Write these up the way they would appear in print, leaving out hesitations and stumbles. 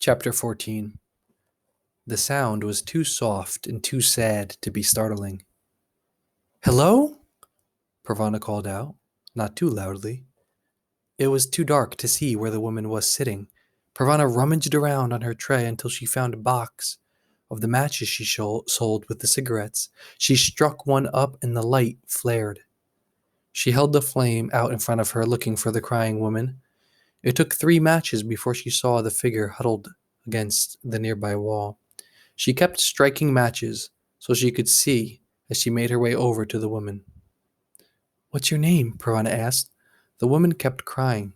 Chapter 14. The sound was too soft and too sad to be startling. "Hello?" Pravana called out, not too loudly. It was too dark to see where the woman was sitting. Pravana rummaged around on her tray until she found a box of the matches she sold with the cigarettes. She struck one up and the light flared. She held the flame out in front of her, looking for the crying woman. It took 3 matches before she saw the figure huddled against the nearby wall. She kept striking matches so she could see as she made her way over to the woman. "What's your name?" Pravana asked. The woman kept crying.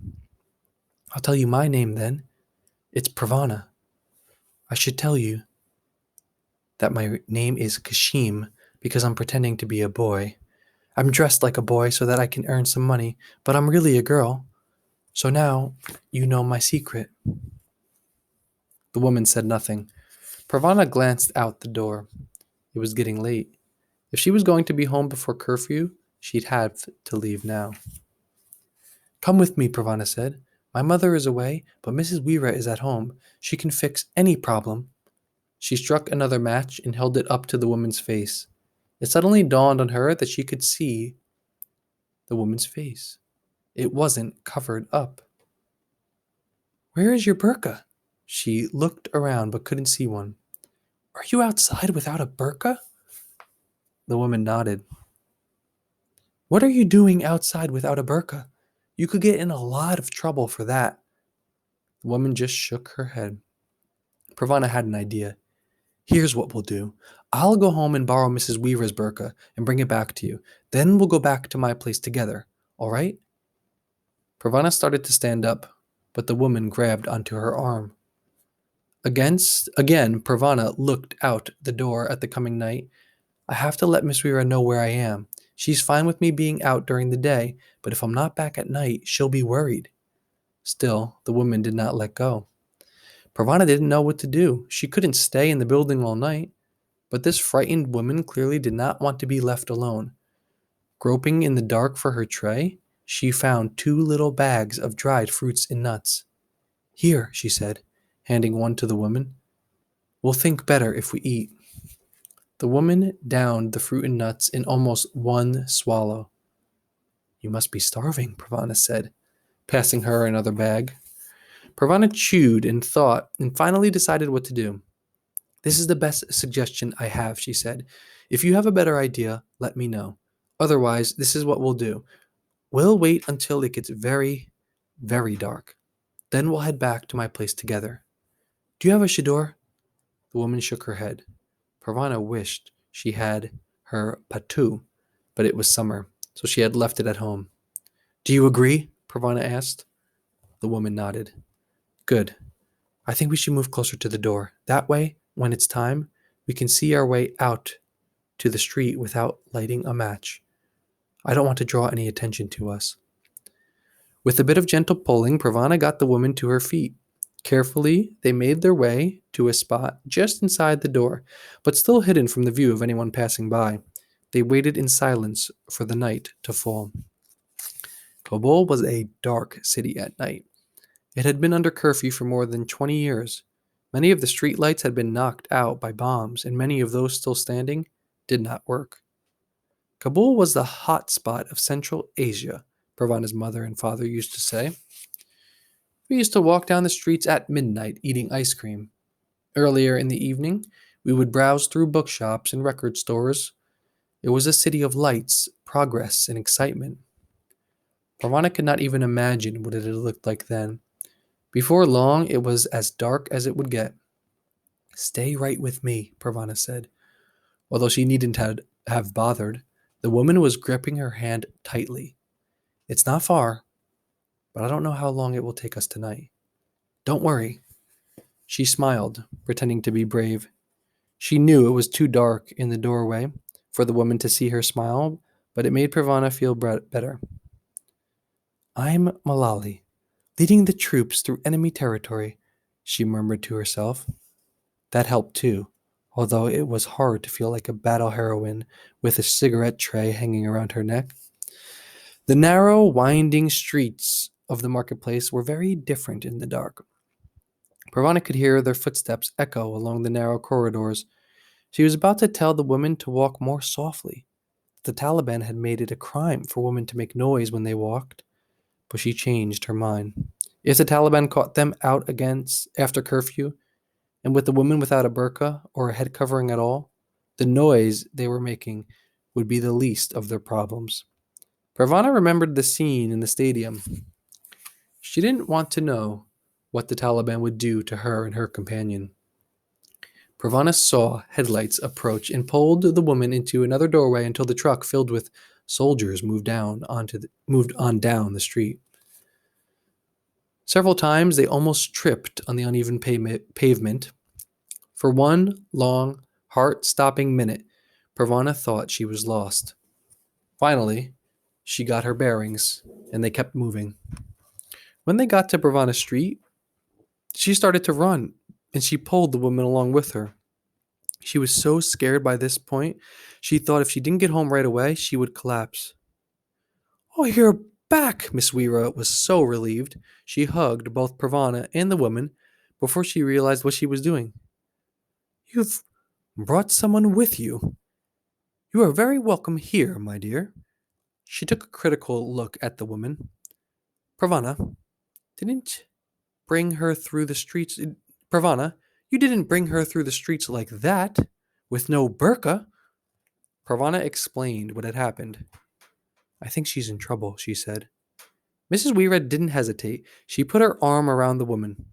"I'll tell you my name then. It's Pravana. I should tell you that my name is Kashim because I'm pretending to be a boy. I'm dressed like a boy so that I can earn some money, but I'm really a girl. So now you know my secret." The woman said nothing. Pravana glanced out the door. It was getting late. If she was going to be home before curfew, she'd have to leave now. "Come with me," Pravana said. "My mother is away, but Mrs. Weira is at home. She can fix any problem." She struck another match and held it up to the woman's face. It suddenly dawned on her that she could see the woman's face. It wasn't covered up. "Where is your burqa?" She looked around but couldn't see one. "Are you outside without a burqa?" The woman nodded. "What are you doing outside without a burqa? You could get in a lot of trouble for that." The woman just shook her head. Pravana had an idea. "Here's what we'll do. I'll go home and borrow Mrs. Weaver's burqa and bring it back to you. Then we'll go back to my place together. All right?" Pravana started to stand up, but the woman grabbed onto her arm. Again, Pravana looked out the door at the coming night. "I have to let Miss Weira know where I am. She's fine with me being out during the day, but if I'm not back at night, she'll be worried." Still, the woman did not let go. Pravana didn't know what to do. She couldn't stay in the building all night, but this frightened woman clearly did not want to be left alone. Groping in the dark for her tray, she found 2 little bags of dried fruits and nuts. "Here," she said, handing one to the woman. "We'll think better if we eat." The woman downed the fruit and nuts in almost one swallow. "You must be starving," Pravana said, passing her another bag. Pravana chewed and thought and finally decided what to do. "This is the best suggestion I have," she said. "If you have a better idea, let me know. Otherwise, this is what we'll do. We'll wait until it gets very, very dark. Then we'll head back to my place together. Do you have a chador?" The woman shook her head. Pravana wished she had her patu, but it was summer, so she had left it at home. "Do you agree?" Pravana asked. The woman nodded. "Good. I think we should move closer to the door. That way, when it's time, we can see our way out to the street without lighting a match. I don't want to draw any attention to us." With a bit of gentle pulling, Pravana got the woman to her feet. Carefully, they made their way to a spot just inside the door, but still hidden from the view of anyone passing by. They waited in silence for the night to fall. Kabul was a dark city at night. It had been under curfew for more than 20 years. Many of the streetlights had been knocked out by bombs, and many of those still standing did not work. Kabul was the hot spot of Central Asia, Pravana's mother and father used to say. We used to walk down the streets at midnight eating ice cream. Earlier in the evening, we would browse through bookshops and record stores. It was a city of lights, progress, and excitement. Pravana could not even imagine what it had looked like then. Before long, it was as dark as it would get. "Stay right with me," Pravana said. Although she needn't have bothered, the woman was gripping her hand tightly. "It's not far, but I don't know how long it will take us tonight. Don't worry." She smiled, pretending to be brave. She knew it was too dark in the doorway for the woman to see her smile, but it made Pravana feel better. "I'm Malali, leading the troops through enemy territory," she murmured to herself. That helped too, although it was hard to feel like a battle heroine with a cigarette tray hanging around her neck. The narrow, winding streets of the marketplace were very different in the dark. Pravana could hear their footsteps echo along the narrow corridors. She was about to tell the women to walk more softly. The Taliban had made it a crime for women to make noise when they walked, but she changed her mind. If the Taliban caught them out against after curfew, and with the women without a burqa or a head covering at all, the noise they were making would be the least of their problems. Pravana remembered the scene in the stadium. She didn't want to know what the Taliban would do to her and her companion. Pravana saw headlights approach and pulled the woman into another doorway until the truck filled with soldiers moved on down the street. Several times they almost tripped on the uneven pavement. For one long, heart-stopping minute, Pravana thought she was lost. Finally, she got her bearings, and they kept moving. When they got to Pravana Street, she started to run, and she pulled the woman along with her. She was so scared by this point, she thought if she didn't get home right away, she would collapse. "Oh, you're back!" Miss Weira was so relieved. She hugged both Pravana and the woman before she realized what she was doing. "You've brought someone with you. You are very welcome here, my dear." She took a critical look at the woman. "Pravana, didn't bring her through the streets. Pravana, you didn't bring her through the streets like that, with no burqa." Pravana explained what had happened. "I think she's in trouble," she said. Mrs. Weira didn't hesitate. She put her arm around the woman.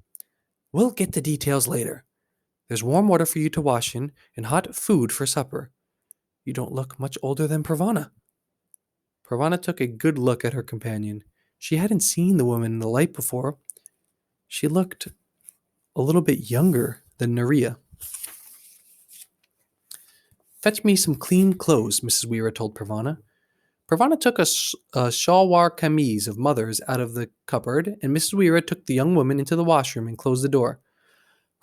"We'll get the details later. There's warm water for you to wash in and hot food for supper. You don't look much older than Pravana." Pravana took a good look at her companion. She hadn't seen the woman in the light before. She looked a little bit younger than Naria. "Fetch me some clean clothes," Mrs. Weira told Pravana. Pravana took a shalwar kameez of mother's out of the cupboard, and Mrs. Weira took the young woman into the washroom and closed the door.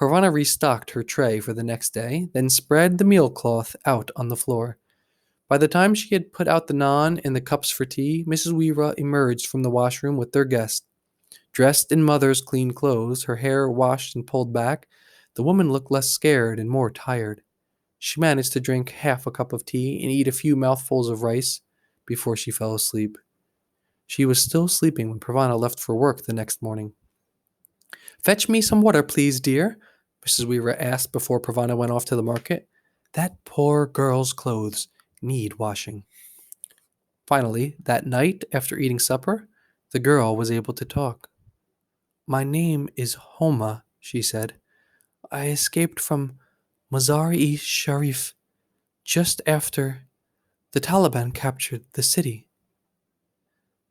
Pravana restocked her tray for the next day, then spread the meal cloth out on the floor. By the time she had put out the naan and the cups for tea, Mrs. Weira emerged from the washroom with their guest. Dressed in mother's clean clothes, her hair washed and pulled back, the woman looked less scared and more tired. She managed to drink half a cup of tea and eat a few mouthfuls of rice before she fell asleep. She was still sleeping when Pravana left for work the next morning. "Fetch me some water, please, dear," Mrs. Weaver asked before Pravana went off to the market. "That poor girl's clothes need washing." Finally, that night, after eating supper, the girl was able to talk. "My name is Homa," she said. "I escaped from Mazar-e-Sharif just after the Taliban captured the city."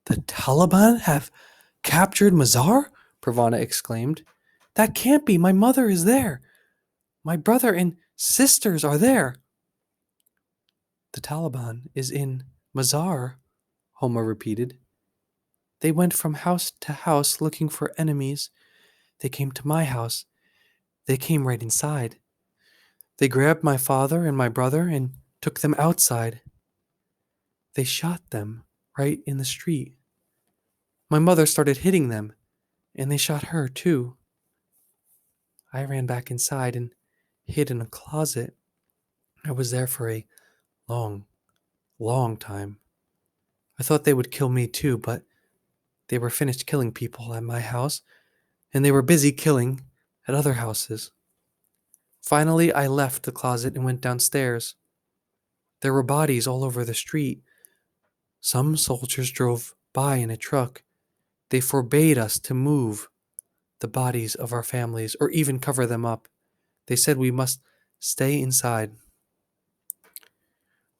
"The Taliban have captured Mazar?" Pravana exclaimed. "That can't be. My mother is there. My brother and sisters are there." "The Taliban is in Mazar," Homa repeated. "They went from house to house looking for enemies. They came to my house. They came right inside. They grabbed my father and my brother and took them outside. They shot them right in the street. My mother started hitting them, and they shot her too. I ran back inside and hid in a closet. I was there for a long, long time. I thought they would kill me too, but they were finished killing people at my house, and they were busy killing at other houses. Finally, I left the closet and went downstairs. There were bodies all over the street. Some soldiers drove by in a truck. They forbade us to move the bodies of our families or even cover them up. They said we must stay inside.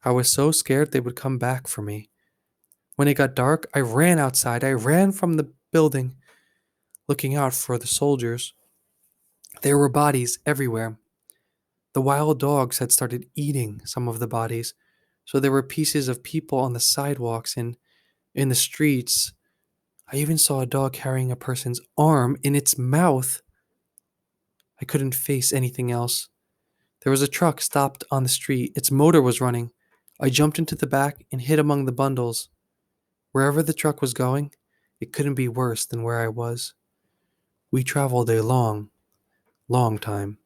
I was so scared they would come back for me. When it got dark, I ran outside. I ran from the building, looking out for the soldiers. There were bodies everywhere. The wild dogs had started eating some of the bodies, so there were pieces of people on the sidewalks and in the streets. I even saw a dog carrying a person's arm in its mouth. I couldn't face anything else. There was a truck stopped on the street. Its motor was running. I jumped into the back and hid among the bundles. Wherever the truck was going, it couldn't be worse than where I was. We traveled a long, Long time.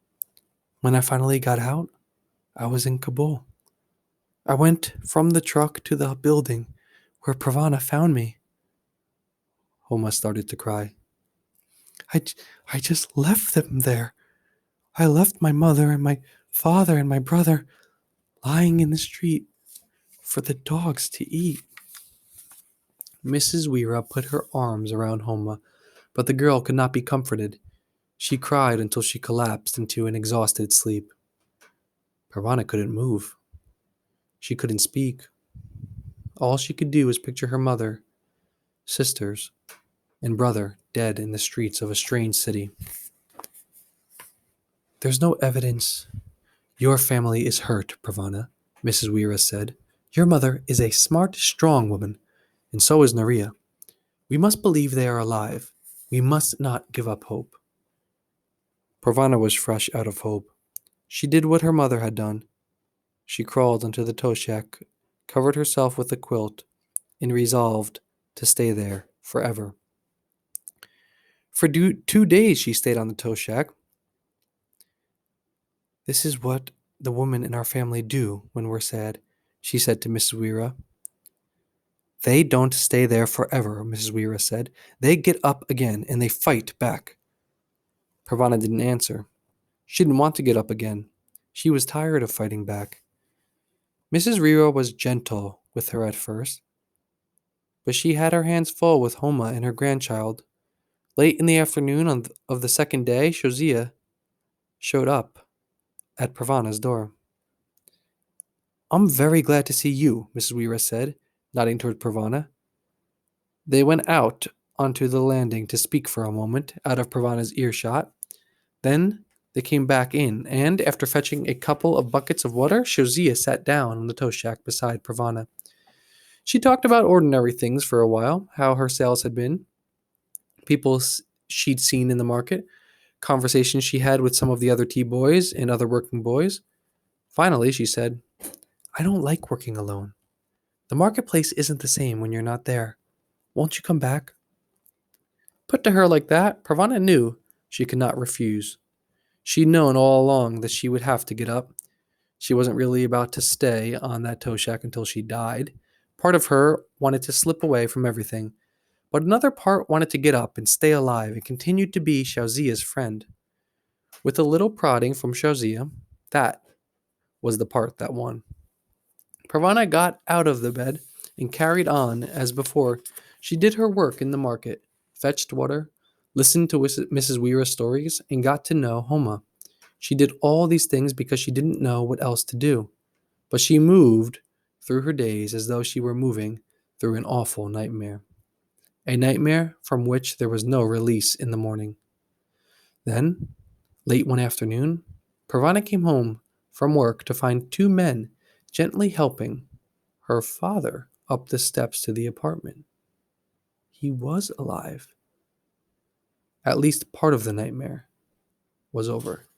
When I finally got out, I was in Kabul. I went from the truck to the building where Pravana found me. Homa started to cry. I, I just left them there. I left my mother and my father and my brother lying in the street for the dogs to eat. Mrs. Weira put her arms around Homa, but the girl could not be comforted. She cried until she collapsed into an exhausted sleep. Pravana couldn't move. She couldn't speak. All she could do was picture her mother, sisters, and brother dead in the streets of a strange city. There's no evidence your family is hurt, Pravana, Mrs. Weira said. Your mother is a smart, strong woman, and so is Naria. We must believe they are alive. We must not give up hope. Pravana was fresh out of hope. She did what her mother had done. She crawled into the tow shack, covered herself with a quilt, and resolved to stay there forever. For 2 days she stayed on the tow shack. This is what the women in our family do when we're sad, she said to Mrs. Weira. They don't stay there forever, Mrs. Weira said. They get up again and they fight back. Pravana didn't answer. She didn't want to get up again. She was tired of fighting back. Mrs. Weira was gentle with her at first, but she had her hands full with Homa and her grandchild. Late in the afternoon of the second day, Shozia showed up at Pravana's door. I'm very glad to see you, Mrs. Weira said, nodding toward Pravana. They went out onto the landing to speak for a moment, out of Pravana's earshot. Then they came back in, and after fetching a couple of buckets of water, Shozia sat down on the tow shack beside Pravana. She talked about ordinary things for a while, how her sales had been, people she'd seen in the market, conversations she had with some of the other T-boys and other working boys. Finally, she said, I don't like working alone. The marketplace isn't the same when you're not there. Won't you come back? Put to her like that, Pravana knew she could not refuse. She'd known all along that she would have to get up. She wasn't really about to stay on that tow shack until she died. Part of her wanted to slip away from everything, but another part wanted to get up and stay alive and continue to be Shauzia's friend. With a little prodding from Shauzia, that was the part that won. Pravana got out of the bed and carried on as before. She did her work in the market, fetched water, listened to Mrs. Weira's stories, and got to know Homa. She did all these things because she didn't know what else to do. But she moved through her days as though she were moving through an awful nightmare. A nightmare from which there was no release in the morning. Then, late one afternoon, Pravana came home from work to find two men gently helping her father up the steps to the apartment. He was alive. At least part of the nightmare was over.